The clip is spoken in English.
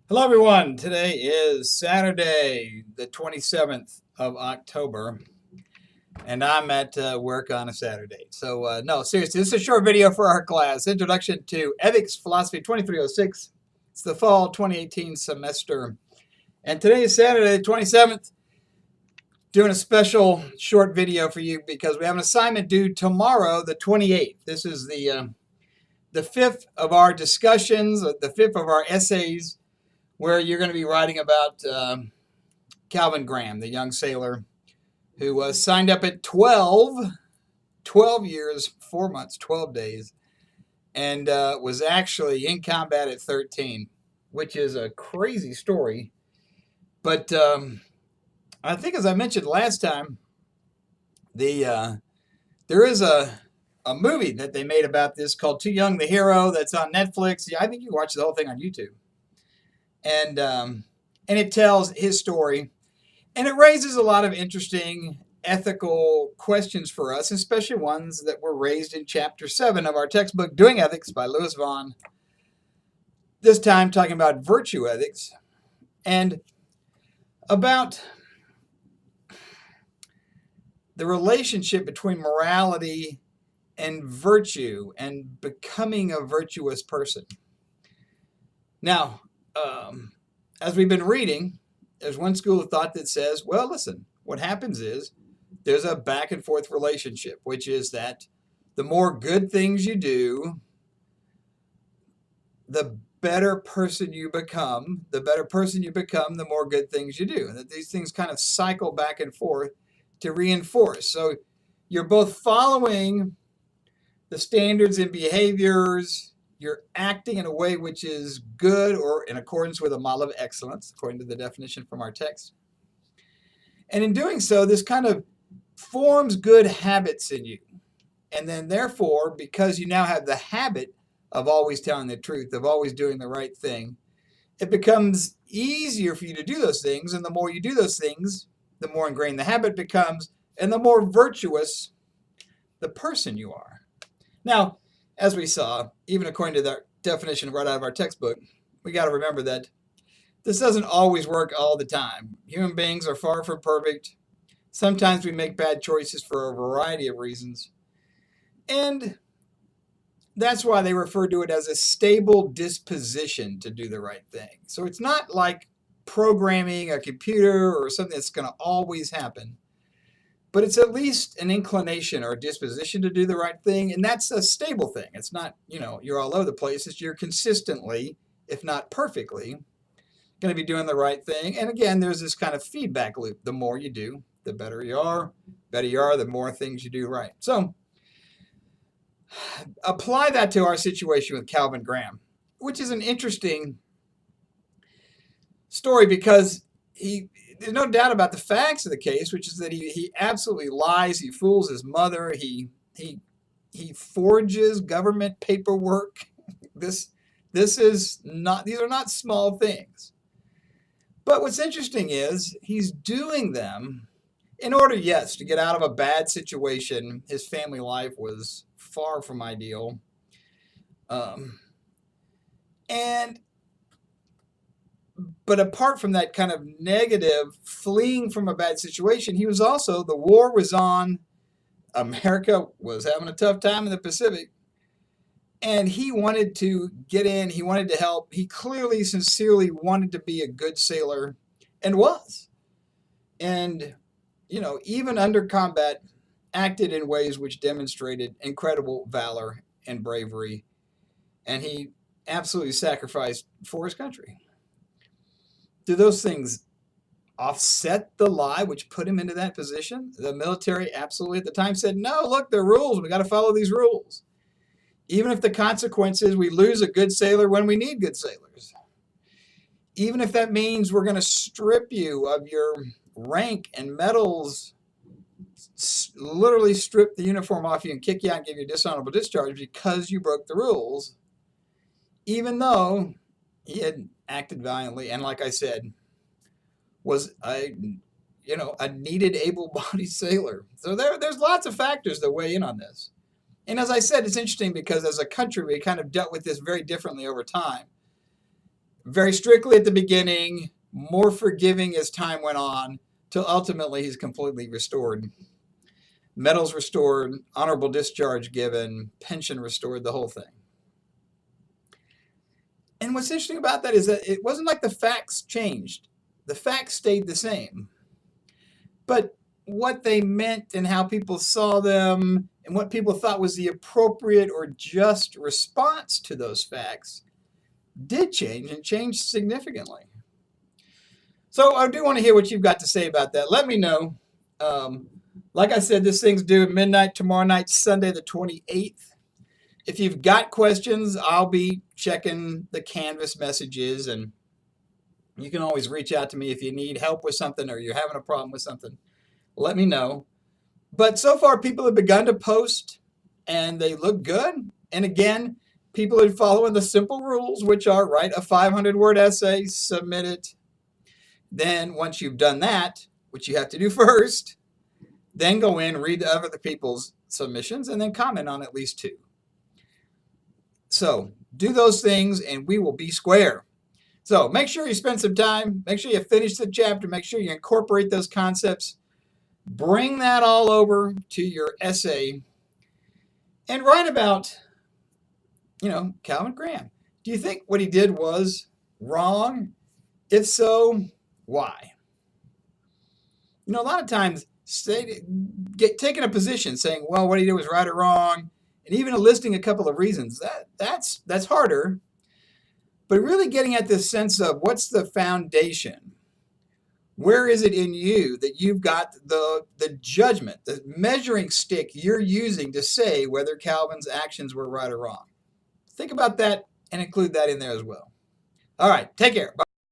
Hello, everyone. Today is Saturday, the 27th of October, and I'm at work on a Saturday. So, no, seriously, this is a short video for our class Introduction to Ethics Philosophy 2306. It's the fall 2018 semester. And today is Saturday, the 27th, doing a special short video for you because we have an assignment due tomorrow, the 28th. This is the fifth of our discussions, the fifth of our essays where you're going to be writing about Calvin Graham, the young sailor who was signed up at 12 years, 4 months, 12 days, and was actually in combat at 13, which is a crazy story. But I think, as I mentioned last time, there is a movie that they made about this called Too Young the Hero that's on Netflix. Yeah, I think you can watch the whole thing on YouTube. And it tells his story, and it raises a lot of interesting ethical questions for us, especially ones that were raised in Chapter 7 of our textbook, Doing Ethics by Lewis Vaughn, this time talking about virtue ethics and about the relationship between morality and virtue and becoming a virtuous person. Now, as we've been reading, there's one school of thought that says, well, listen, what happens is there's a back and forth relationship, which is that the more good things you do, the better person you become. The better person you become, the more good things you do. And that these things kind of cycle back and forth to reinforce. So you're both following the standards and behaviors. You're acting in a way which is good or in accordance with a model of excellence, according to the definition from our text. And in doing so, this kind of forms good habits in you. And then therefore, because you now have the habit of always telling the truth, of always doing the right thing, it becomes easier for you to do those things. And the more you do those things, the more ingrained the habit becomes, and the more virtuous the person you are. Now, as we saw, even according to that definition right out of our textbook, we got to remember that this doesn't always work all the time. Human beings are far from perfect. Sometimes we make bad choices for a variety of reasons. And that's why they refer to it as a stable disposition to do the right thing. So it's not like programming a computer or something that's going to always happen. But it's at least an inclination or a disposition to do the right thing, and that's a stable thing. It's not, you're all over the place. It's you're consistently, if not perfectly, going to be doing the right thing. And again, there's this kind of feedback loop. The more you do, the better you are. The more things you do right. So apply that to our situation with Calvin Graham, which is an interesting story because there's no doubt about the facts of the case, which is that he absolutely lies. He fools his mother. He forges government paperwork. These are not small things. But what's interesting is he's doing them in order, yes, to get out of a bad situation. His family life was far from ideal. But apart from that kind of negative fleeing from a bad situation, the war was on. America was having a tough time in the Pacific. And he wanted to get in. He wanted to help. He clearly, sincerely wanted to be a good sailor and was. And, even under combat, acted in ways which demonstrated incredible valor and bravery. And he absolutely sacrificed for his country. Do those things offset the lie which put him into that position? The military absolutely at the time said, no, look, they're rules. We got to follow these rules. Even if the consequence is we lose a good sailor when we need good sailors. Even if that means we're going to strip you of your rank and medals, literally strip the uniform off you and kick you out and give you a dishonorable discharge because you broke the rules, even though he had acted valiantly and, like I said, was a needed, able-bodied sailor. So there's lots of factors that weigh in on this. And as I said, it's interesting because as a country, we kind of dealt with this very differently over time. very strictly at the beginning, more forgiving as time went on, till ultimately he's completely restored. Medals restored, honorable discharge given, pension restored, the whole thing. And what's interesting about that is that it wasn't like the facts changed. The facts stayed the same. But what they meant and how people saw them and what people thought was the appropriate or just response to those facts did change and changed significantly. So I do want to hear what you've got to say about that. Let me know. Like I said, this thing's due at midnight tomorrow night, Sunday the 28th. If you've got questions, I'll be checking the Canvas messages, and you can always reach out to me if you need help with something or you're having a problem with something. Let me know. But so far, people have begun to post, and they look good. And again, people are following the simple rules, which are write a 500-word essay, submit it. Then once you've done that, which you have to do first, then go in, read the other people's submissions, and then comment on at least 2. So do those things, and we will be square. So make sure you spend some time. Make sure you finish the chapter. Make sure you incorporate those concepts. Bring that all over to your essay and write about, Calvin Graham. Do you think what he did was wrong? If so, why? A lot of times taking a position saying, well, what he did was right or wrong, and even listing a couple of reasons, that's harder. But really getting at this sense of what's the foundation? Where is it in you that you've got the judgment, the measuring stick you're using to say whether Calvin's actions were right or wrong? Think about that and include that in there as well. All right, take care. Bye.